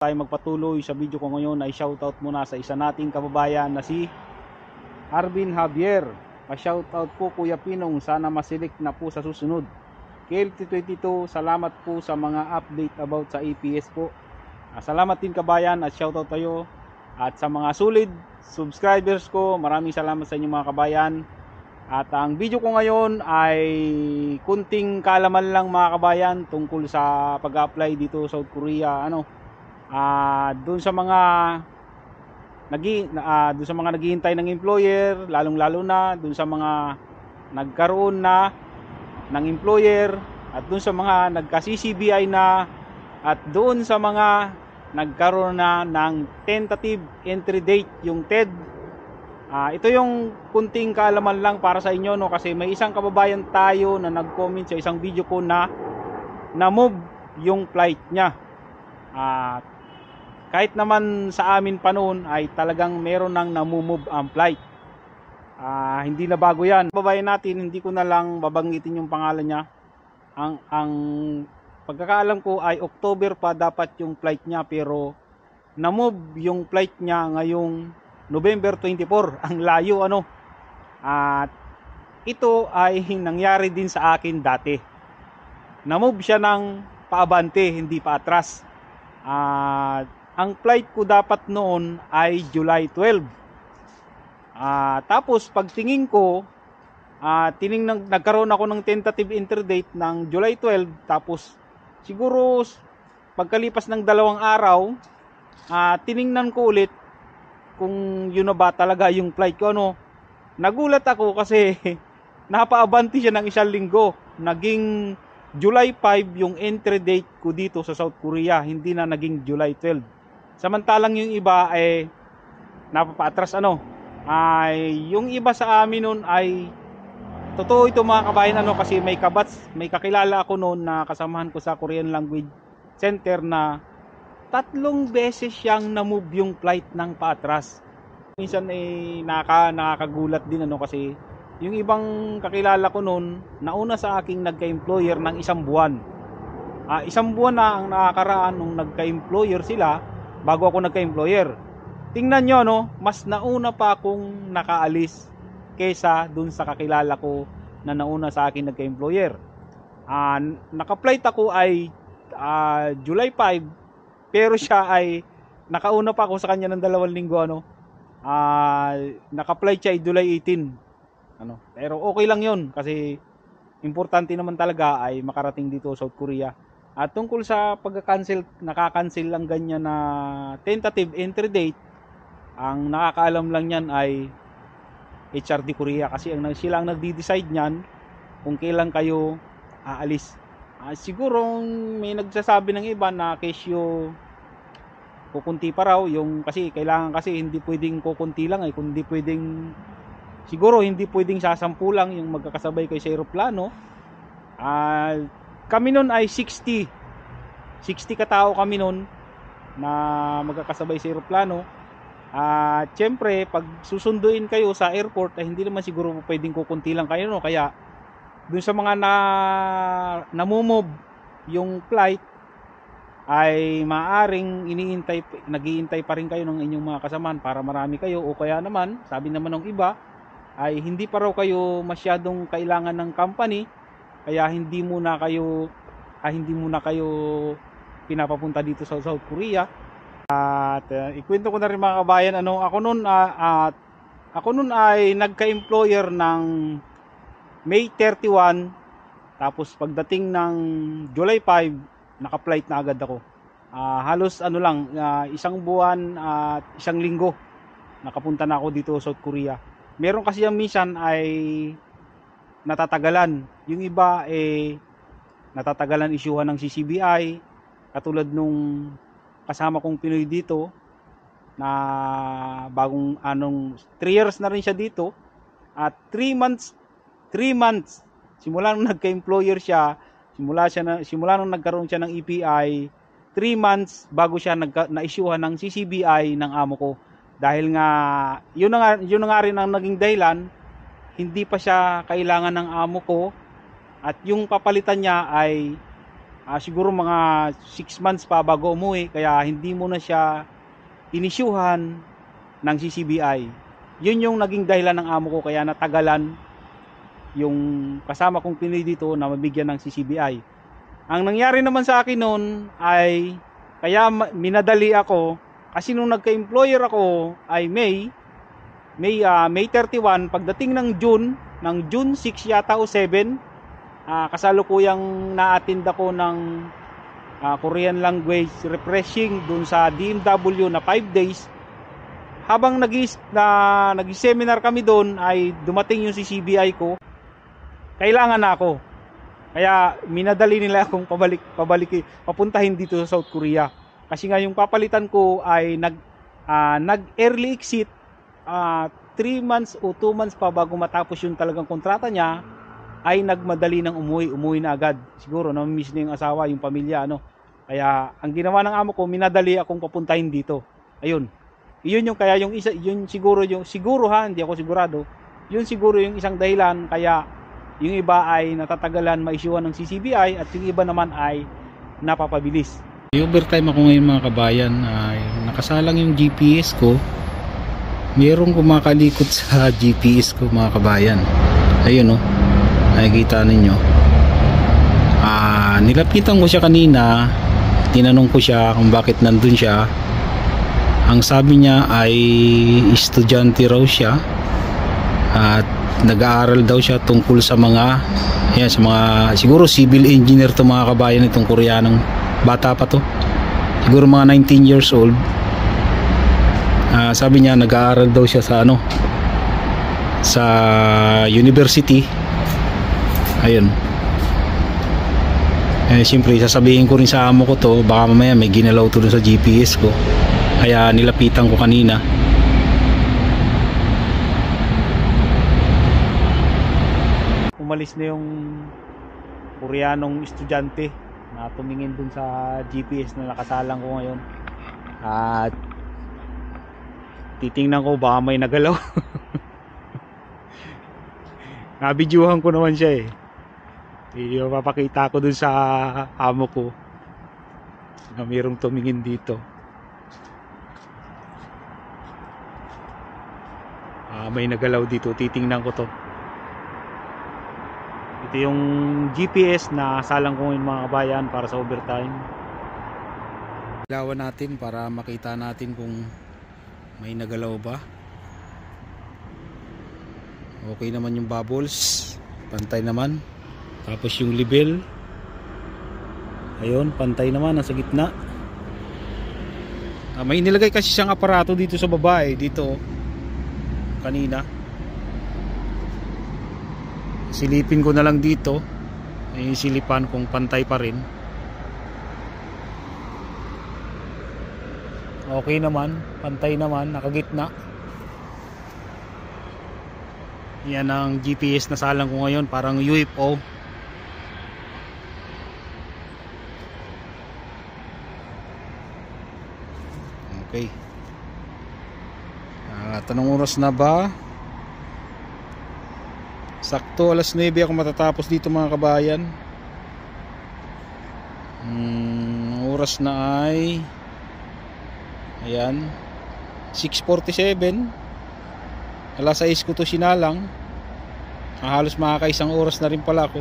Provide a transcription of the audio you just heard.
Tayo magpatuloy sa video ko ngayon ay shoutout muna sa isa nating kababayan na si Arvin Javier. Pa-shoutout po Kuya Pinong, sana masilik na po sa susunod. KLT22, salamat po sa mga update about sa APS po. Salamat din kabayan at shoutout tayo. At sa mga solid subscribers ko, maraming salamat sa inyo mga kabayan. At ang video ko ngayon ay kunting kaalaman lang mga kabayan tungkol sa pag-apply dito sa South Korea. Doon sa mga naghihintay ng employer, lalong-lalo na doon sa mga nagkaroon na ng employer, at doon sa mga nagka-CCBI na, at doon sa mga nagkaroon na ng tentative entry date, yung TED. Ito yung kunting kaalaman lang para sa inyo, no, kasi may isang kababayan tayo na nag-comment sa isang video ko na na-move yung flight niya. Kahit naman sa amin pa noon ay talagang meron nang namumove ang flight. Hindi na bago yan. Babayan natin, hindi ko na lang babanggitin yung pangalan niya. Ang pagkakaalam ko ay October pa dapat yung flight niya, pero namove yung flight niya ngayong November 24. Ang layo At ito ay nangyari din sa akin dati. Namove siya ng paabante, hindi pa atras. Ang flight ko dapat noon ay July 12. Tapos pagtingin ko, nagkaroon ako ng tentative entry date ng July 12. Tapos siguro pagkalipas ng 2 araw, tiningnan ko ulit kung yun na ba talaga yung flight ko. Nagulat ako kasi napaabanti siya ng 1 linggo. Naging July 5 yung entry date ko dito sa South Korea, hindi na naging July 12. Samantalang yung iba ay napapaatras yung iba sa amin noon ay totoo ito mga kabayan kasi may kakilala ako noon na kasamahan ko sa Korean Language Center na 3 beses siyang na-move yung flight ng paatras. Minsan nakakagulat din kasi yung ibang kakilala ko noon nauna sa aking nagka-employer ng 1 buwan. 1 buwan na ang nakakaraan nung nagka-employer sila bago ako nagka-employer. Tingnan nyo mas nauna pa akong nakaalis kaysa dun sa kakilala ko na nauna sa akin nagka-employer. Naka-flight ako ay July 5, pero siya ay nakauna pa ako sa kanya ng 2 linggo. Naka-flight siya ay July 18. Pero okay lang yun kasi importante naman talaga ay makarating dito sa South Korea. At tungkol sa pagka-cancel, nakakancel lang ganyan na tentative entry date, ang nakakaalam lang yan ay HRD Korea, kasi sila ang nagdi-decide niyan kung kailan kayo aalis. Siguro may nagsasabi ng iba na kesyo kukunti pa raw, kasi kailangan, kasi hindi pwedeng kukunti lang kundi pwedeng siguro hindi pwedeng sasampu lang yung magkakasabay kayo sa eroplano. Kami nun ay 60 katao kami nun na magkakasabay sa eroplano. Siyempre pag susunduin kayo sa airport ay hindi naman siguro pwedeng kukunti lang kayo, kaya dun sa mga namumove yung flight ay maaring naghihintay pa rin kayo ng inyong mga kasamahan para marami kayo, o kaya naman sabi naman ng iba ay hindi pa raw kayo masyadong kailangan ng company, kaya hindi muna kayo pinapapunta dito sa South Korea. At ikwento ko na rin mga kabayan, ako noon ay nagka-employer ng May 31, tapos pagdating ng July 5 naka-flight na agad ako. Halos 1 buwan at 1 linggo nakapunta na ako dito sa South Korea. Meron kasi yung minsan ay natatagalan, yung iba natatagalan isyuhan ng CCBI, katulad nung kasama kong Pinoy dito na bagong 3 years na rin siya dito, at 3 months simula nung nagka-employer siya, simula nung nagkaroon siya ng EPI, 3 months bago siya na-isyuhan ng CCBI ng amo ko. Dahil nga yun na nga rin ang naging dahilan, hindi pa siya kailangan ng amo ko, at yung papalitan niya ay siguro mga 6 months pa bago umuwi, kaya hindi mo na siya inisyuhan ng CCBI. Yun yung naging dahilan ng amo ko kaya natagalan yung kasama kong Pinoy dito na mabigyan ng CCBI. Ang nangyari naman sa akin noon ay kaya minadali ako kasi nung nagka-employer ako ay May 31, pagdating ng June 6 yata o 7, kasalukuyang na-attend ako ng Korean language refreshing dun sa DMW na 5 days. Habang nag-seminar kami doon ay dumating yung CCBI ko. Kailangan na ako. Kaya minadali nila akong papuntahin dito sa South Korea. Kasi nga yung papalitan ko ay nag-early exit 3 months o 2 months pa bago matapos yung talagang kontrata niya, ay nagmadali ng umuwi na agad. Siguro na-miss na yung asawa, yung pamilya, ano. Kaya ang ginawa ng amo ko, minadali akong papuntahin dito. Ayun. Iyon yung kaya yung isa, yun siguro hindi ako sigurado. Yun siguro yung isang dahilan kaya yung iba ay natatagalan ma-issuean ng CCBI at yung iba naman ay napapabilis. Overtime ako ngayon mga kabayan, ay nakasalang yung GPS ko. Mayroong kumakalikot sa GPS ko mga kabayan. Ayun oh. Nakikita ninyo. Nilapitan ko siya kanina. Tinanong ko siya kung bakit nandun siya. Ang sabi niya ay estudyante raw siya at nag-aaral daw siya tungkol sa mga siguro civil engineer to mga kabayan, itong Koreanong bata pa to, siguro mga 19 years old. Sabi niya nag-aaral daw siya sa university. Ayun. Siyempre sasabihin ko rin sa amo ko to, baka mamaya may ginalaw to dun sa GPS ko, kaya nilapitan ko kanina. Umalis na yung Koreanong estudyante na tumingin dun sa GPS na nakasalang ko ngayon. At titingnan ko baka may nagalaw. Nabidyuhan ko naman siya eh. Papakita ko dun sa amo ko na mayroong tumingin dito. May nagalaw dito, titingnan ko to. Ito yung GPS na salang ko ngayon mga kabayan para sa overtime. Ilawan natin para makita natin kung may nagalaw ba. Okay naman yung bubbles, pantay naman. Tapos yung level, ayun, pantay naman, nasa gitna. May nilagay kasi siyang aparato dito sa baba eh, dito kanina. Silipin ko na lang dito, ay silipan kung pantay pa rin. Okay naman, pantay naman, nakagitna. Yan ang GPS na salang ko ngayon, parang UFO. Okay. Tanong oras na ba? Sakto alas 9 ako matatapos dito mga kabayan. Oras na ay ayan 6:47. Alas 6 ko to sinalang. Halos makakaisang oras na rin pala ako.